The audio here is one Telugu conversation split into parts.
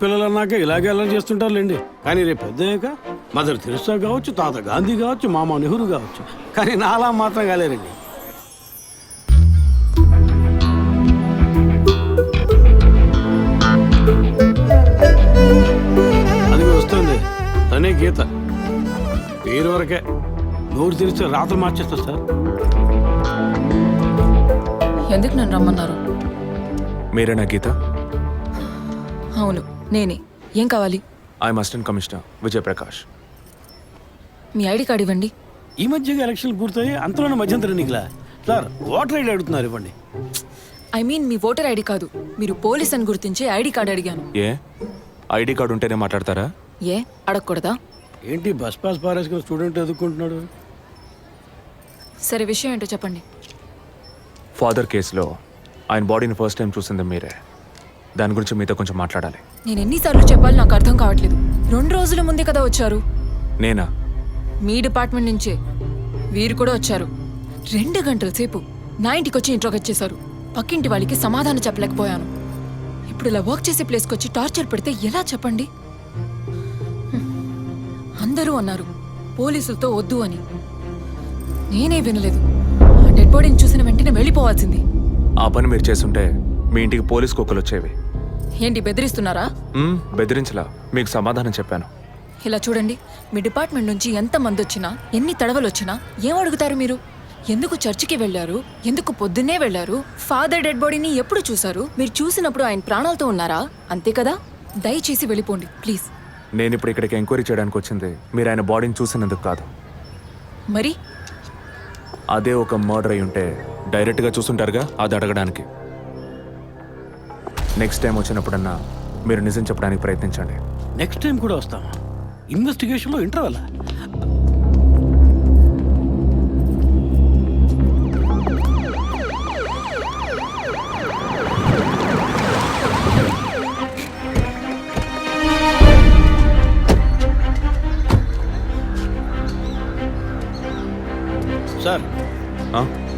పిల్లలు అన్నాక ఇలాగే అలా చేస్తుంటారులేండి. కానీ రేపు పెద్దయ్యాక మదర్ తెరిసా కావచ్చు, తాత గాంధీ కావచ్చు, మామ నెహ్రూ కావచ్చు, కానీ నాలా మాత్రం కాలేరండి. అది వస్తుంది తనే గీత. పేరు వరకే, నోరు తెరిస్తే రాత్రి మార్చేస్తా సార్. ఎందుకు నన్ను రమ్మన్నారు? మీరేనా గీత? అవును నేనే. ఏం కావాలి? I'm assistant commissioner Vijay Prakash. Me ID card ఇవ్వండి. ఈ మధ్యగా ఎలక్షన్లు పూర్తయి అంతలోనే మధ్యంతర ఎన్నికలా సార్? ఓటర్ ఐడి అడుగుతున్నారు, ఇవ్వండి. I mean me voter ID కాదు, మీరు పోలీస్ అని గుర్తించే ఐడి కార్డ్ అడిగాను. ఏ ఐడి కార్డు ఉంటేనే మాట్లాడతారా? ఏ అడగకూడదా? ఏంటి బస్ పాస్ పారేసుకుని స్టూడెంట్ ఎదుర్కొంటున్నాడు? సరే విషయం ఏంటో చెప్పండి. ఫాదర్ కేసులో ఆయన బాడీని ఫస్ట్ టైం చూసింది మీరే. దాని గురించి మీతో కొంచెం మాట్లాడాలి. నేను ఎన్నిసార్లు చెప్పాలి, నాకు అర్థం కావట్లేదు. 2 రోజుల ముందే కదా వచ్చారు. నేనా? మీ డిపార్ట్మెంట్ నుంచే వీరు కూడా వచ్చారు. 2 గంటల సేపు నా ఇంటికి వచ్చి ఇంట్రోగేట్ చేశారు. పక్కింటి వాళ్ళకి సమాధానం చెప్పలేకపోయాను. ఇప్పుడు ఇలా వర్క్ చేసే ప్లేస్కి వచ్చి టార్చర్ పెడితే ఎలా చెప్పండి? అందరూ అన్నారు పోలీసులతో వద్దు అని. నేనే వినలేదు. ఆ డెడ్ బాడీని చూసిన వెంటనే వెళ్ళిపోవాల్సింది. ఆ పని మీరు చేస్తుంటే మీ ఇంటికి పోలీస్ కుక్కలు వచ్చేవి. ఏంటి బెదిరిస్తున్నారా? బెదిరించలా, మీకు సమాధానం చెప్పాను. ఇలా చూడండి, మీ డిపార్ట్మెంట్ నుంచి ఎంతమంది వచ్చినా, ఎన్ని తడవలు వచ్చినా ఏం అడుగుతారు మీరు? ఎందుకు చర్చికి వెళ్ళారు? ఎందుకు పొద్దున్నే వెళ్ళారు? ఫాదర్ డెడ్ బాడీని ఎప్పుడు చూశారు? మీరు చూసినప్పుడు ఆయన ప్రాణాలతో ఉన్నారా? అంతే కదా. దయచేసి వెళ్ళిపోండి ప్లీజ్. నేను ఇప్పుడు ఇక్కడికి ఎంక్వైరీ చేయడానికి వచ్చింది మీరు ఆయన బాడీని చూసినందుకు కాదు. మరి అదే ఒక మర్డర్ అయి ఉంటే డైరెక్ట్గా చూసుంటారుగా, అది అడగడానికి. నెక్స్ట్ టైం వచ్చినప్పుడన్నా మీరు నిజం చెప్పడానికి ప్రయత్నించండి. నెక్స్ట్ టైం కూడా వస్తామా? ఇన్వెస్టిగేషన్లో ఇంటర్వల్? సార్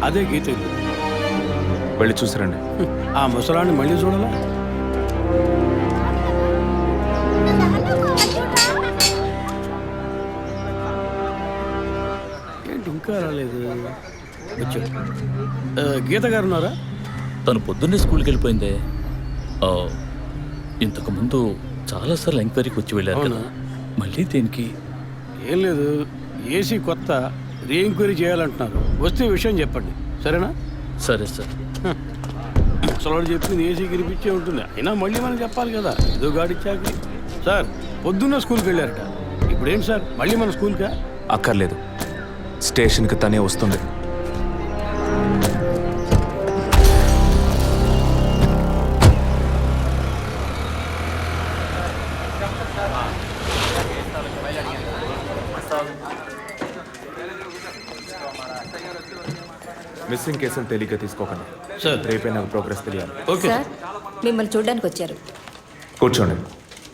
అదే గీత ఇల్లు. వెళ్ళి చూసిరండి. ఆ ముసలాన్ని మళ్ళీ చూడాలా? ఏంటి ఇంకా రాలేదు? వచ్చాడు. గీత గారు ఉన్నారా? తను పొద్దున్నే స్కూల్కి వెళ్ళిపోయిందే. ఇంతకుముందు చాలాసార్లు ఎంక్వైరీకి వచ్చి వెళ్ళారు కదా, మళ్ళీ దేనికి? ఏం లేదు, ఏసీ కొత్త రీ ఎంక్వైరీ చేయాలంటున్నారు. వస్తే విషయం చెప్పండి, సరేనా? సరే సార్. ముసలాడు చెప్పింది ఏసీ గిరిపించే ఉంటుంది, అయినా మళ్ళీ మనం చెప్పాలి కదా, ఏదో గాడిచ్చాక. సార్ పొద్దున్న స్కూల్కి వెళ్ళారట, ఇప్పుడేంటి సార్ మళ్ళీ మన స్కూల్కా? అక్కర్లేదు, స్టేషన్కి తనే వస్తుంది. మిస్సింగ్ కేసులు తేలిగ్గా తీసుకోకండి సార్. రేపే నాకు ప్రోగ్రెస్ తెలియాలి. ఓకే సార్, మిమ్మల్ని చూడడానికి వచ్చారు. కూర్చోండి.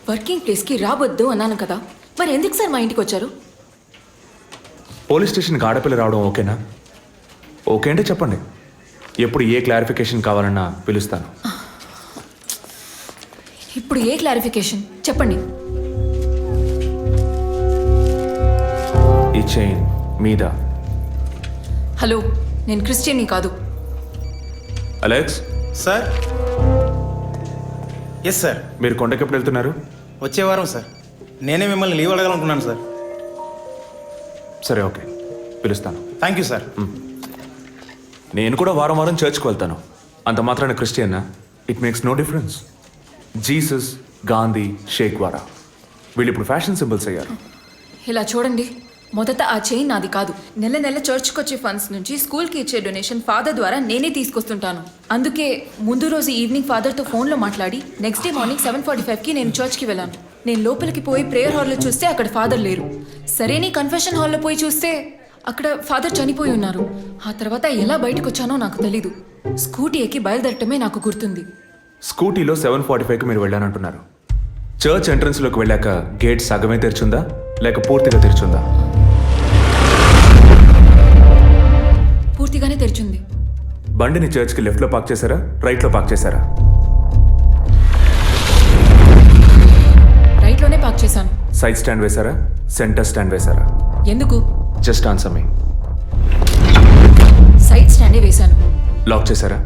వర్కింగ్ ప్లేస్కి రావద్దు అన్నాను కదా, మరి ఎందుకు సార్ మా ఇంటికి వచ్చారు? పోలీస్ స్టేషన్కి ఆడపిల్ల రావడం ఓకేనా? ఓకే అంటే చెప్పండి, ఎప్పుడు ఏ క్లారిఫికేషన్ కావాలన్నా పిలుస్తాను. ఇప్పుడు ఏ క్లారిఫికేషన్ చెప్పండి. ఈ చైన్ మీద. హలో, నేను క్రిస్టియన్ని కాదు. Alex sir. Yes sir. మీరు కొండకి ఎప్పుడు వెళ్తున్నారు? వచ్చే వారం సార్. నేనే మిమ్మల్ని లీవ్ అడగాలనుకున్నాను సార్. సరే ఓకే, పిలుస్తాను. Thank you sir. నేను కూడా వారం వారం చర్చ్కి వెళ్తాను. అంత మాత్రాన క్రిస్టియన్నా? It makes no difference. Jesus, Gandhi, షేక్ వారా వీళ్ళు ఇప్పుడు ఫ్యాషన్ సింబల్స్ అయ్యారు. ఇలా చూడండి, మొదట ఆ చైన్ నాది కాదు. నెల నెల చర్చ్కి వచ్చే ఫండ్స్ నుంచి స్కూల్కి ఇచ్చే డొనేషన్ ఫాదర్ ద్వారా నేనే తీసుకొస్తుంటాను. అందుకే ముందు రోజు ఈవినింగ్ ఫాదర్తో ఫోన్లో మాట్లాడి నెక్స్ట్ డే మార్నింగ్ 7:45కి నేను చర్చ్కి వెళ్ళాను. నేను లోపలికి పోయి ప్రేయర్ హాల్లో చూస్తే అక్కడ ఫాదర్ లేరు. సరే నీ కన్ఫెషన్ హాల్లో పోయి చూస్తే అక్కడ ఫాదర్ చనిపోయి ఉన్నారు. ఆ తర్వాత ఎలా బయటకు వచ్చానో నాకు తెలీదు. స్కూటీ ఎక్కి బయలుదేరటమే నాకు గుర్తుంది. స్కూటీలో 7:45కి మీరు వెళ్ళానంటున్నారు. చర్చ్ ఎంట్రన్స్లోకి వెళ్ళాక గేట్ సగమే తెరిచుందా లేక పూర్తిగా తెరిచుందా? పూర్తిగానే తెరిచింది. బండిని చర్చ్కి లెఫ్ట్లో పార్క్ చేశారా, రైట్లో పార్క్ చేశారా? సైడ్ స్టాండ్ వేశారా, సెంటర్ స్టాండ్ వేశారా? ఎందుకు? జస్ట్ ఆన్సర్ మీ. సైడ్ స్టాండే వేశాను. లాక్ చేశారా?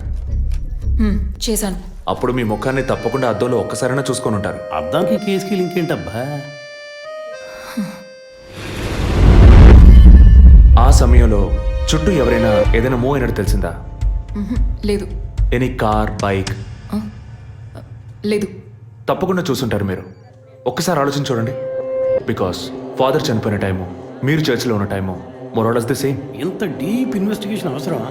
చేశాను. అప్పుడు మీ ముఖాన్ని తప్పకుండా అద్దంలో ఒక్కసారైనా చూసుకొని ఉంటారు. అద్దానికి కేసుకి లింక్ ఏంటబ్బా? ఆ సమయంలో చుట్టూ ఎవరైనా ఏదైనా మూవ్ అయినట్టు తెలిసిందా? లేదు. Any car, bike? లేదు. తప్పకుండా చూసుంటారు మీరు. ఒక్కసారి ఆలోచించి చూడండి. బికాస్ ఫాదర్ చనిపోయిన టైము, మీరు చర్చిలో ఉన్న టైము మోరాలస్ ది సేమ్. ఎంత డీప్ ఇన్వెస్టిగేషన్ అవసరమా?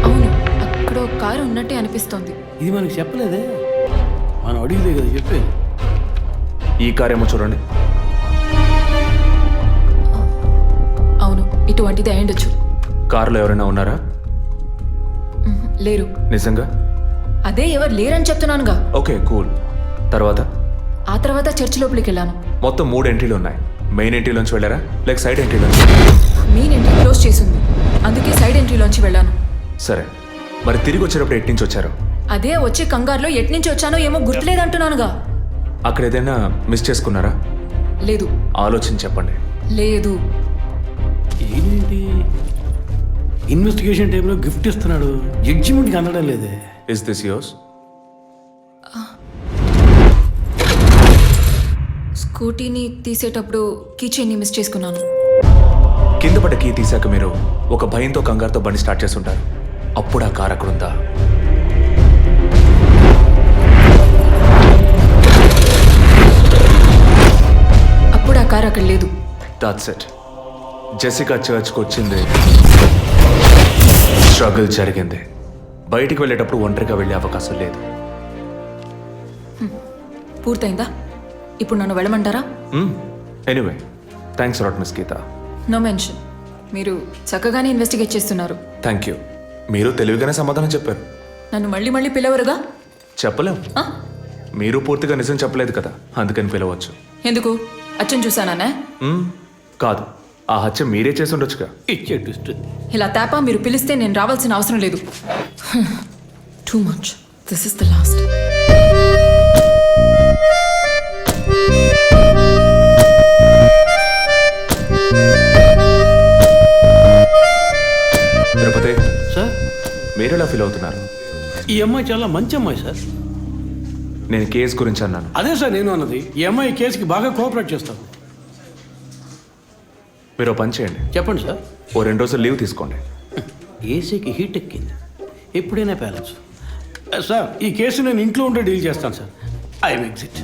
అవును, అక్కడ ఒక కారు ఉన్నట్టే అనిపిస్తోంది. ఇది మనకి చెప్పలేదే, మనం అడిగితే కదా చెప్పేది. ఈ కార్ ఏమో చూడండి. అవును, ఇటువంటిది అయ్యుండొచ్చు. కారులో ఎవరైనా ఉన్నారా? లేరు. నిజంగా? అదే ఎవరు లేరని చెప్తున్నానుగా. Okay, cool. తర్వాత? ఆ తర్వాత చర్చ్ లోపలికి వెళ్ళాను. మొత్తం 3 ఎంట్రీలు ఉన్నాయి. మెయిన్ ఎంట్రీలోంచి వెళ్ళారా, లేక సైడ్ ఎంట్రీలోంచి? మెయిన్ ఎంట్రీ క్లోజ్ చేసింది, అందుకే సైడ్ ఎంట్రీలోంచి వెళ్ళాను. సరే, మరి తిరిగి వచ్చేటప్పుడు ఎటు నుంచి వచ్చారు? అదే వచ్చే కంగారులో ఎట్నుంచి వచ్చానో ఏమో గుర్తులేదంటున్నానుగా. అక్కడ ఏదైనా మిస్ చేసుకున్నారా? లేదు. ఆలోచించి చెప్పండి. లేదు. ఏంటి ఇన్వెస్టిగేషన్ టైంలో గిఫ్ట్ ఇస్తున్నాడు, జడ్జిమెంట్కి అందడం లేదే. Is this yours? స్కూటీని తీసేటప్పుడు కీచైన్ని మిస్ చేసుకున్నాను. కింద పడ్డ కీ తీసాక మీరు ఒక భయంతో కంగారుతో బండి స్టార్ట్ చేస్తుంటారు. అప్పుడు ఆ కార్ అక్కడ ఉందా? అప్పుడు ఆ కారు అక్కడ లేదు. That's it. జెసికా చర్చ్కి వచ్చింది, స్ట్రగుల్ జరిగింది. బయటికి వెళ్ళేటప్పుడు ఒంటరిగా వెళ్ళే అవకాశం లేదు. పూర్తయిందా? ఇప్పుడు నన్ను వెళ్ళమంటారా? Anyway, thanks lot miss Geetha. No mention. మీరు చక్కగానే ఇన్వెస్టిగేట్ చేస్తున్నారు. Thank you. మీరు తెలివిగానే సమాధానం చెప్పారు. నన్ను మళ్ళీ మళ్ళీ పిలవరుగా? చెప్పలేం. ఆ? మీరు పూర్తిగా నిజం చెప్పలేదు కదా, అందుకని పిలవచ్చు. ఎందుకు? అచ్చం చూసానా? కాదు, ఆ హత్య మీరే చేసి ఉండొచ్చుగా. ఇచ్చే ట్విస్ట్. ఇలా తేపా మీరు పిలిస్తే నేను రావాల్సిన అవసరం లేదు. Too much. This is the last. Tirupati sir, మీరు ఎలా ఫీల్ అవుతున్నారు? ఈ అమ్మాయి చాలా మంచి అమ్మాయి సార్. నేను కేసు గురించి అన్నాను. అదే సార్ నేను అన్నది. ఈ అమ్మాయి కేసుకి బాగా కోఆపరేట్ చేస్తాం. మీరు ఓ పని చేయండి, చెప్పండి సార్. ఓ 2 రోజులు లీవ్ తీసుకోండి. ఏసీకి హీట్ ఎక్కింది, ఎప్పుడైనా ప్యాలెన్స్. సార్, ఈ కేసు నేను ఇంట్లో ఉంటే డీల్ చేస్తాను sir. I'm exit.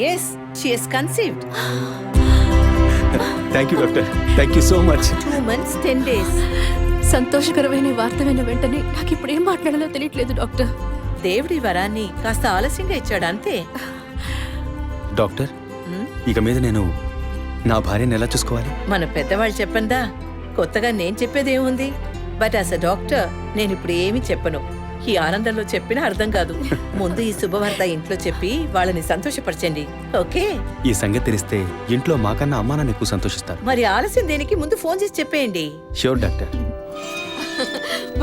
Yes, she has conceived. Thank you doctor, thank you so much. 2 months, 10 days. సంతోషకరమైన వార్త విన్న వెంటనే నాకు ఇప్పుడు ఏం మాట్లాడాలో తెలియట్లేదు డాక్టర్. దేవుడి వరాన్ని కాస్త ఆలస్యంగా ఇచ్చాడు అంతే. డాక్టర్, ఇక మీద నేను నా భార్యను ఎలా చూసుకోవాలి? మన పెద్దవాళ్ళు చెప్పందా, కొత్తగా నేను చెప్పేదేముంది. బట్ యాజ్ అ డాక్టర్ నేను ఇప్పుడు ఏమీ చెప్పను. ఈ ఆనందంలో చెప్పినా అర్థం కాదు. ముందు ఈ శుభవార్త ఇంట్లో చెప్పి వాళ్ళని సంతోషపరచండి, ఓకే? ఈ సంగతి తెలిస్తే ఇంట్లో మాకన్నా అమ్మా నాన్న ఎక్కువ సంతోషిస్తారు. మరి ఆలస్యం దేనికి, ముందు ఫోన్ చేసి చెప్పేయండి. Sure doctor.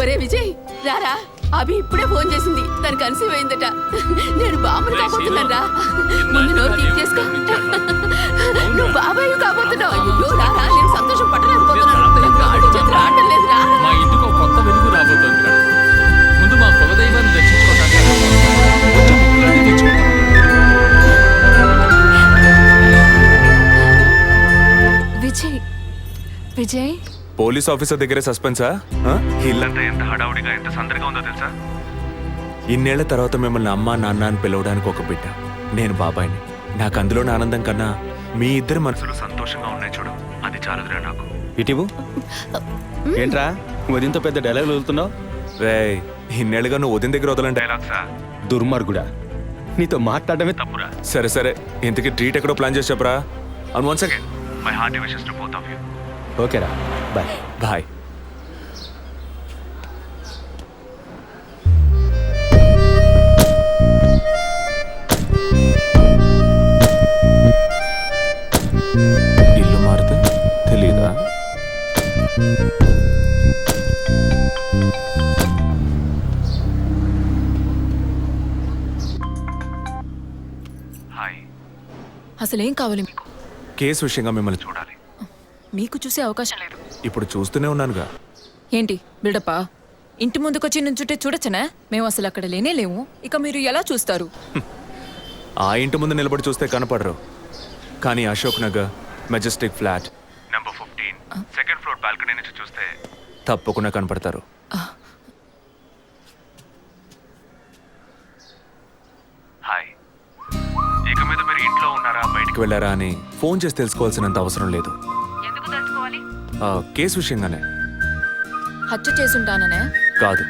ఒరే విజయ్, రారా. అభి ఇప్పుడే ఫోన్ చేసింది, తను కన్సీవ్ అయిందట. నేను బాబుని కాబోతున్నాను రా. ముందు నోరు తీపి చేసుకో. నువ్వు బాబాయ్ కాబోతున్నావు. అయ్యో రారా, నేను సంతోషం పట్టలేకపోతున్నాను. ఆడు చేతులు ఆడటం లేదు రా. మా ఇంటికి ఒక కొత్త వెలుగు రాబోతోంది మేడం. ముందు మా కులదైవాన్ని దర్శించుకోవడానికి కొంచెం ముక్కులన్నీ తెచ్చుకుంటాం. విజయ్, విజయ్, పోలీస్ ఆఫీసర్ దగ్గరే సస్పెన్సా? ఇల్లంతా ఎంత హడావుడిగా, ఎంత సందడిగా ఉందో తెలుసా? ఇన్నేళ్ల తర్వాత మిమ్మల్ని అమ్మా నాన్న అని పిలవడానికి ఒక బిడ్డ. నేను బాబాయిని. నాకు అందులోని ఆనందం కన్నా మీ ఇద్దరి మనసులు సంతోషంగా ఉన్నాయి చూడు, అది చాలదురా నాకు. ఇటీవు ఏంట్రా ఉదయంతో పెద్ద డైలాగ్ వదులుతున్నావు? రే, ఇన్నేళ్ళుగా నువ్వు ఉదయం దగ్గర వదలని డైలాగ్సా? దుర్మార్గుడా, నీతో మాట్లాడమే తప్పురా. సరే సరే, ఇంతకీ ట్రీట్ ఎక్కడో ప్లాన్ చేసి చెప్పరా? And once again my hearty wishes to both of you. ఓకేరా, బాయ్. బాయ్. ఇల్లు మారితే తెలీదా? అసలేం కావాలి మీకు? కేసు విషయంగా మిమ్మల్ని చూడాలి. మీకు చూసే అవకాశం లేదు. ఇప్పుడు చూస్తూనే ఉన్నానుగా. ఏంటి బిల్డప్పా? ఇంటి ముందుకొచ్చి నుంచుంటే చూడొచ్చనా? మేము అసలు అక్కడ లేనే లేము. ఇక మీరు ఎలా చూస్తారు? ఆ ఇంటి ముందు నిలబడి చూస్తే కనపడరు, కానీ Ashok Nagar Majestic flat number 15 second floor balcony నుంచి చూస్తే తప్పకుండా కనపడతారు. హాయ్. ఇక మీద మీరు ఇంట్లో ఉన్నారా బయటికి వెళ్ళారా అని ఫోన్ చేసి తెలుసుకోవాల్సినంత అవసరం లేదు. కేసు విషయంగానే. హత్య చేసుంటాననే? కాదు,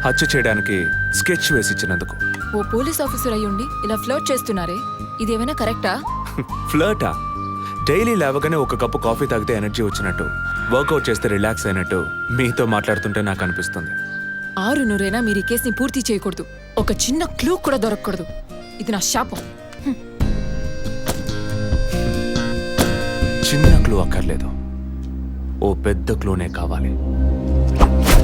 హత్య చేయడానికి స్కెచ్ వేసి ఇచ్చినందుకు. ఓ పోలీస్ ఆఫీసర్ అయ్యుండి ఇలా ఫ్లర్ట్ చేస్తున్నారే, ఇదేమైనా కరెక్టా? ఫ్లర్టా? డైలీ లేవగానే ఒక కప్పు కాఫీ తాగితే ఎనర్జీ వచ్చినట్టు, వర్కౌట్ చేస్తే రిలాక్స్ అయినట్టు మీతో మాట్లాడుతుంటే నాకు అనిపిస్తుంది. 6 మీరు ఈ కేసుని పూర్తి చేయకూడదు. ఒక చిన్న క్లూ కూడా దొరకకూడదు. ఇది నా శాపం. చిన్న క్లూ అక్కర్లేదు, ఓ పెద్ద క్లూనే కావాలి.